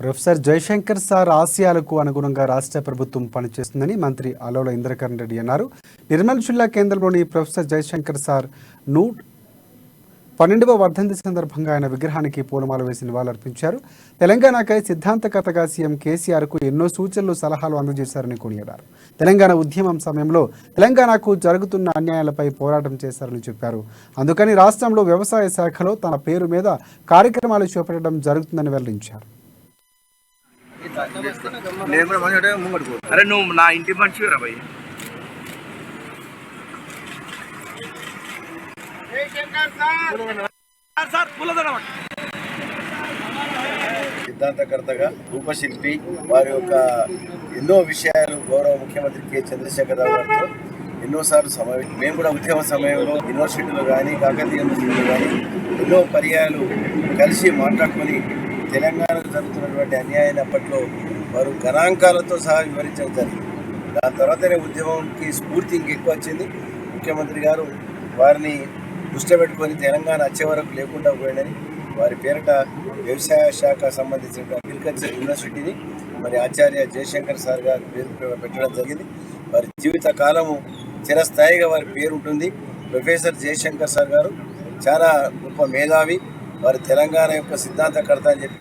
Professor Jayashankar sir ఆశయాలకు అనుగుణంగా రాష్ట్ర ప్రభుత్వం పనిచేస్తుందని మంత్రి ఆలవల ఇంద్రకరణ్ రెడ్డి అన్నారు. నిర్మల్ జిల్లా కేంద్రంలోని ప్రొఫెసర్ జయశంకర్ సార్ 112వ వర్ధంతి సందర్భంగా ఆయన విగ్రహానికి పూలమాల వేసి నివాళులర్పించారు. తెలంగాణకై సిద్ధాంతకర్తగా సీఎం కేసీఆర్కు ఎన్నో సూచనలు, సలహాలు అందజేశారని కొనియాడారు. తెలంగాణ ఉద్యమం సమయంలో తెలంగాణకు జరుగుతున్న అన్యాయాలపై పోరాటం చేశారని చెప్పారు. అందుకని రాష్ట్రంలో వ్యవసాయ శాఖలో తన పేరు మీద కార్యక్రమాలు చేపట్టడం జరుగుతుందని వెల్లడించారు. అరే నువ్వు నా ఇంటి మనిషి రా భయ్. సిద్ధాంతకర్తగా, రూపశిల్పి, వారి యొక్క ఎన్నో విషయాలు గౌరవ ముఖ్యమంత్రి కె చంద్రశేఖరరావు గారితో ఎన్నోసార్లు సమావేశం. మేము కూడా ఉద్యమ సమయంలో యూనివర్సిటీలు కానీ, కాకతీయ యూనివర్సిటీలు కానీ ఎన్నో పర్యాయాలు కలిసి మాట్లాడుకొని తెలంగాణకు జరుగుతున్నటువంటి అన్యాయాన్ని అప్పట్లో వారు గణాంకాలతో సహా వివరించడం జరిగింది. దాని తర్వాతనే ఉద్యమంకి స్ఫూర్తి ఇంకెక్కువ వచ్చింది. ముఖ్యమంత్రి గారు వారిని దృష్టి పెట్టుకొని తెలంగాణ వచ్చే వరకు లేకుండా పోయిందని వారి పేరిట వ్యవసాయ శాఖ సంబంధించిన అగ్రికల్చర్ యూనివర్సిటీని మరి ఆచార్య జయశంకర్ సార్ గారి పేరు పెట్టడం జరిగింది. వారి జీవిత కాలము చిరస్థాయిగా వారి పేరు ఉంటుంది. ప్రొఫెసర్ జయశంకర్ సార్ గారు చాలా గొప్ప మేధావి. వారి తెలంగాణ యొక్క సిద్ధాంతకర్త అని చెప్పి